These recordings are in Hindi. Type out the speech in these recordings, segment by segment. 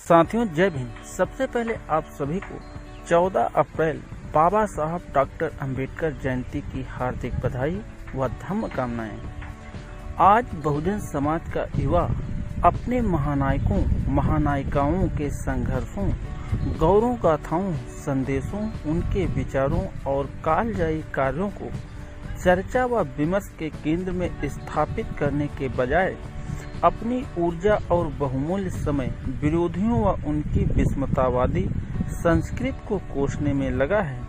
साथियों, जय भीम। सबसे पहले आप सभी को 14 अप्रैल बाबा साहब डॉक्टर अंबेडकर जयंती की हार्दिक बधाई व धम्म कामनाएं। आज बहुजन समाज का युवा अपने महानायकों महानायिकाओं के संघर्षों, गौरव गाथाओं, संदेशों, उनके विचारों और कालजयी कार्यों को चर्चा व विमर्श के केंद्र में स्थापित करने के बजाय अपनी ऊर्जा और बहुमूल्य समय विरोधियों व उनकी विस्मतावादी संस्कृति को कोसने में लगा है।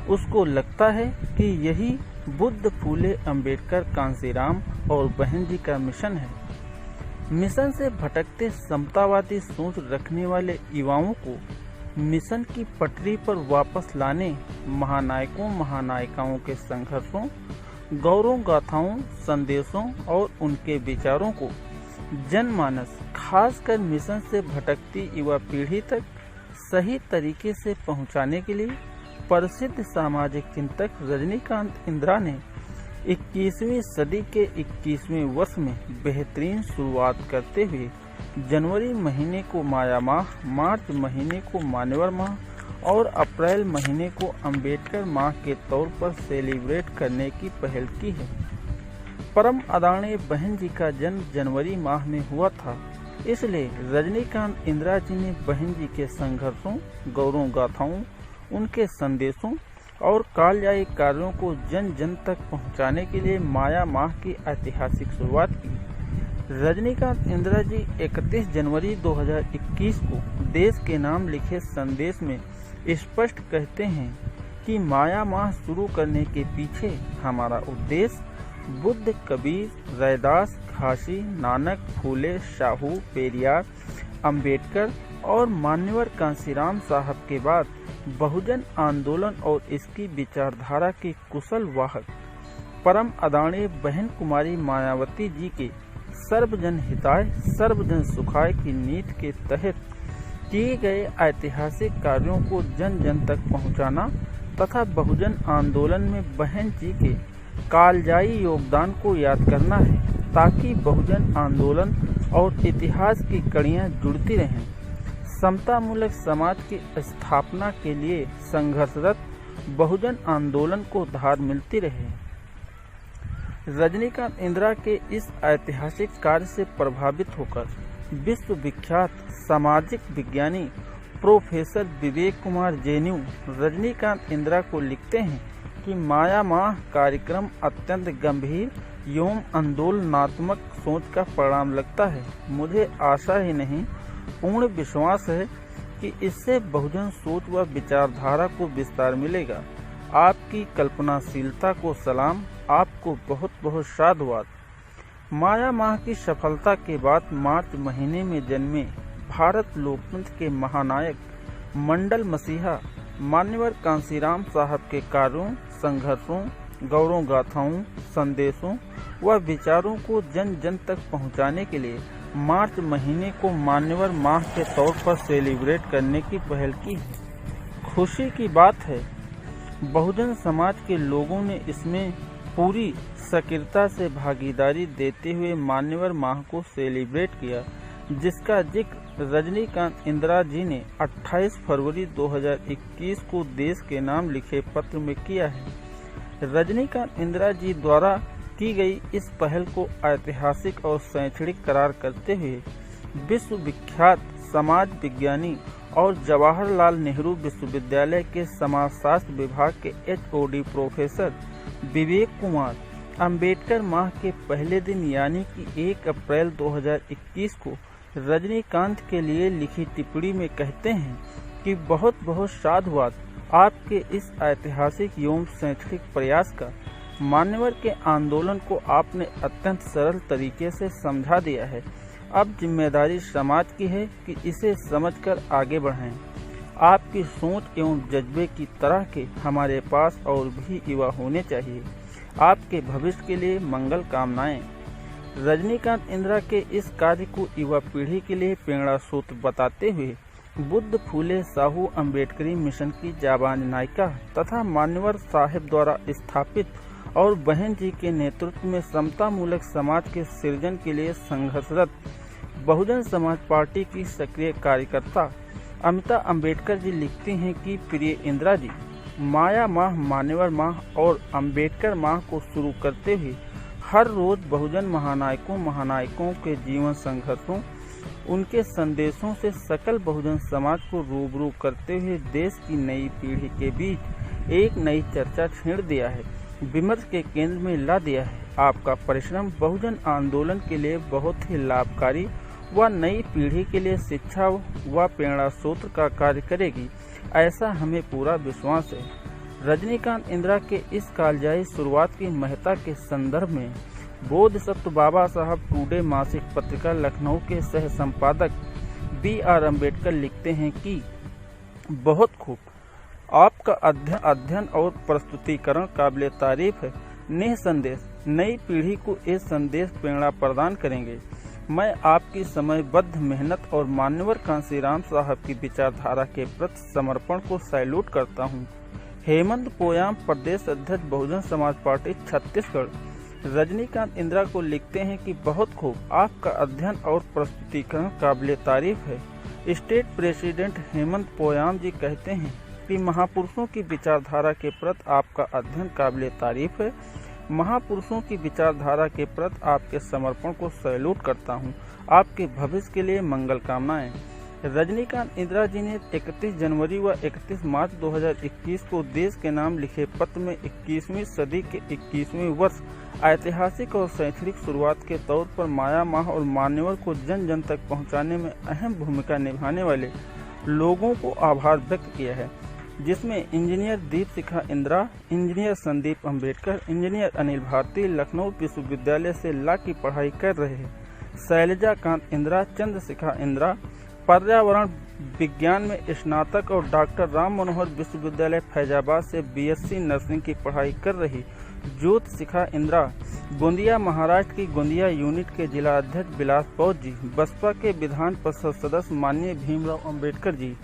उसको लगता है कि यही बुद्ध, फूले, अंबेडकर, कांशीराम और बहन जी का मिशन है। मिशन से भटकते समतावादी सोच रखने वाले युवाओं को मिशन की पटरी पर वापस लाने, महानायकों महानायिकाओं के संघर्षों, गौरव गाथाओं, संदेशों और उनके विचारों को जनमानस, खासकर मिशन से भटकती युवा पीढ़ी तक सही तरीके से पहुंचाने के लिए प्रसिद्ध सामाजिक चिंतक रजनीकांत इंदिरा ने 21वीं सदी के 21वें वर्ष में बेहतरीन शुरुआत करते हुए जनवरी महीने को माया माह, मार्च महीने को मान्यवर माह और अप्रैल महीने को अंबेडकर माह के तौर पर सेलिब्रेट करने की पहल की है। परम आदरणीय बहन जी का जन्म जनवरी माह में हुआ था, इसलिए रजनीकांत इंदिरा जी ने बहन जी के संघर्षों, गौरव गाथाओं, उनके संदेशों और कालजयी कार्यों को जन जन तक पहुंचाने के लिए माया माह की ऐतिहासिक शुरुआत की। रजनीकांत इंदिरा जी 31 जनवरी 2021 को देश के नाम लिखे संदेश में स्पष्ट कहते हैं कि माया माह शुरू करने के पीछे हमारा उद्देश्य बुद्ध, कबीर, रैदास, घासी, नानक, फूले, साहू, पेरियार, अंबेडकर और मान्यवर कांशीराम साहब के बाद बहुजन आंदोलन और इसकी विचारधारा के कुशल वाहक परम आदरणीय बहन कुमारी मायावती जी के सर्वजन हिताय सर्वजन सुखाय की नीति के तहत किए गए ऐतिहासिक कार्यों को जन जन तक पहुंचाना तथा बहुजन आंदोलन में बहन जी के कालजयी योगदान को याद करना है, ताकि बहुजन आंदोलन और इतिहास की कड़ियां जुड़ती रहें। समतामूलक समाज की स्थापना के लिए संघर्षरत बहुजन आंदोलन को धार मिलती रहे। रजनीकांत इंदिरा के इस ऐतिहासिक कार्य से प्रभावित होकर विश्व विख्यात सामाजिक विज्ञानी प्रोफेसर विवेक कुमार जेएनयू रजनीकांत इंदिरा को लिखते हैं कि माया माह कार्यक्रम अत्यंत गंभीर एवं आंदोलनात्मक सोच का परिणाम लगता है। मुझे आशा ही नहीं, पूर्ण विश्वास है कि इससे बहुजन सोच व विचारधारा को विस्तार मिलेगा। आपकी कल्पनाशीलता को सलाम, आपको बहुत बहुत साधुवाद। माया माह की सफलता के बाद मार्च महीने में जन्मे भारत लोकतंत्र के महानायक, मंडल मसीहा मान्यवर कांशीराम साहब के कार्यों, संघर्षों, गौरव गाथाओं, संदेशों व विचारों को जन जन तक पहुंचाने के लिए मार्च महीने को मान्यवर माह के तौर पर सेलिब्रेट करने की पहल की है। खुशी की बात है, बहुजन समाज के लोगों ने इसमें पूरी सक्रियता से भागीदारी देते हुए मान्यवर माह को सेलिब्रेट किया, जिसका जिक्र रजनीकांत इंदिरा जी ने 28 फरवरी 2021 को देश के नाम लिखे पत्र में किया है। रजनीकांत इंदिरा जी द्वारा की गई इस पहल को ऐतिहासिक और शैक्षणिक करार करते हुए विश्व विख्यात समाज विज्ञानी और जवाहरलाल नेहरू विश्वविद्यालय के समाजशास्त्र विभाग के HOD प्रोफेसर विवेक कुमार अंबेडकर माह के पहले दिन यानी कि 1 अप्रैल 2021 को रजनीकांत के लिए लिखी टिप्पणी में कहते हैं कि बहुत बहुत साधुवाद आपके इस ऐतिहासिक एवं शैक्षणिक प्रयास का। मान्यवर के आंदोलन को आपने अत्यंत सरल तरीके से समझा दिया है। अब जिम्मेदारी समाज की है कि इसे समझकर आगे बढ़ें। आपकी सोच एवं जज्बे की तरह के हमारे पास और भी युवा होने चाहिए। आपके भविष्य के लिए मंगल कामनाएं। रजनीकांत इंदिरा के इस कार्य को युवा पीढ़ी के लिए प्रेरणा स्रोत बताते हुए बुद्ध, फूले, साहू, अंबेडकरी मिशन की जाबाज नायिका तथा मान्यवर साहिब द्वारा स्थापित और बहन जी के नेतृत्व में समतामूलक समाज के सृजन के लिए संघर्षरत बहुजन समाज पार्टी की सक्रिय कार्यकर्ता अमिता अंबेडकर जी लिखती हैं कि प्रिय इंदिरा जी, माया माह, मान्यवर माह और अंबेडकर माह को शुरू करते हुए हर रोज बहुजन महानायकों के जीवन संघर्षों, उनके संदेशों से सकल बहुजन समाज को रूबरू करते हुए देश की नई पीढ़ी के बीच एक नई चर्चा छेड़ दिया है, विमर्श के केंद्र में ला दिया है। आपका परिश्रम बहुजन आंदोलन के लिए बहुत ही लाभकारी व नई पीढ़ी के लिए शिक्षा व प्रेरणा स्रोत का कार्य करेगी, ऐसा हमें पूरा विश्वास है। रजनीकांत इंदिरा के इस कालजयी शुरुआत की महत्ता के संदर्भ में बोधिसत्व बाबा साहब टुडे मासिक पत्रिका लखनऊ के सह संपादक B.R. अम्बेडकर लिखते हैं कि बहुत खूब, आपका अध्ययन और प्रस्तुतिकरण काबिले तारीफ है। निसंदेह नई पीढ़ी को ये संदेश प्रेरणा प्रदान करेंगे। मैं आपकी समयबद्ध मेहनत और मान्यवर कांशीराम साहब की विचारधारा के प्रति समर्पण को सैल्यूट करता हूँ। हेमंत पोयाम, प्रदेश अध्यक्ष बहुजन समाज पार्टी छत्तीसगढ़, रजनीकांत इंदिरा को लिखते हैं कि बहुत खूब, आपका अध्ययन और प्रस्तुतिकरण काबिले तारीफ है। स्टेट प्रेसिडेंट हेमंत पोयाम जी कहते हैं कि महापुरुषों की विचारधारा के प्रति आपका अध्ययन काबिले तारीफ है। महापुरुषों की विचारधारा के प्रति आपके समर्पण को सैल्यूट करता हूँ। आपके भविष्य के लिए मंगल कामनाएं। रजनीकांत इंदिरा जी ने 31 जनवरी व 31 मार्च 2021 को देश के नाम लिखे पत्र में 21वीं सदी के 21वें वर्ष ऐतिहासिक और शैक्षणिक शुरुआत के तौर पर माया माह और मान्यवर को जन जन तक पहुंचाने में अहम भूमिका निभाने वाले लोगों को आभार व्यक्त किया है, जिसमें engineer Dipshikha Indira, engineer Sandeep Ambedkar, engineer Anil Bharti Lucknow विश्वविद्यालय से लॉ की पढ़ाई कर रहे हैं, शैलजा कांत इंदिरा, चंद्रशिखा इंदिरा पर्यावरण विज्ञान में स्नातक और डॉक्टर राम मनोहर विश्वविद्यालय फैजाबाद से BSc नर्सिंग की पढ़ाई कर रही ज्योतिशिखा इंदिरा, गोंदिया महाराष्ट्र की गोंदिया यूनिट के जिला अध्यक्ष बिलास पौत जी, बसपा के विधान परिषद सदस्य माननीय भीमराव अंबेडकर जी,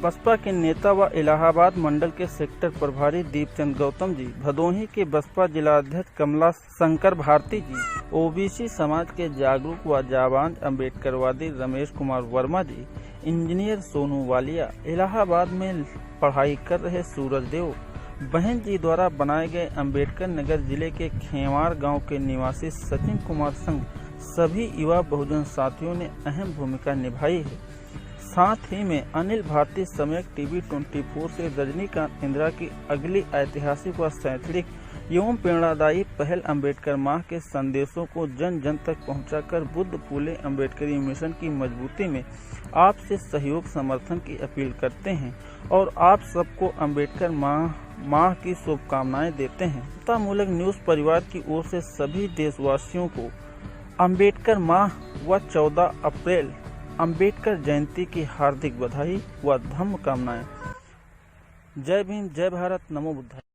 बसपा के नेता व इलाहाबाद मंडल के सेक्टर प्रभारी दीपचंद गौतम जी, भदोही के बसपा जिला अध्यक्ष कमला शंकर भारती जी, OBC समाज के जागरूक व जाबांज अम्बेडकरवादी रमेश कुमार वर्मा जी, इंजीनियर सोनू वालिया, इलाहाबाद में पढ़ाई कर रहे सूरज देव, बहन जी द्वारा बनाए गए अम्बेडकर नगर जिले के खेवाड़ गांव के निवासी सचिन कुमार संघ सभी युवा बहुजन साथियों ने अहम भूमिका निभाई है। साथ ही में अनिल भारती समेत TV24 से रजनीकांत इंदिरा की अगली ऐतिहासिक व शैक्षणिक एवं प्रेरणादायी पहल अम्बेडकर माह के संदेशों को जन जन तक पहुंचाकर बुद्ध फूले अम्बेडकरी मिशन की मजबूती में आपसे सहयोग समर्थन की अपील करते हैं और आप सबको अम्बेडकर माह की शुभकामनाएं देते हैं। जनता मूलक न्यूज परिवार की ओर से सभी देशवासियों को अम्बेडकर माह व 14 अप्रैल अम्बेडकर जयंती की हार्दिक बधाई व धम्म कामनाएं। जय भीम, जय भारत, नमो बुद्धाय।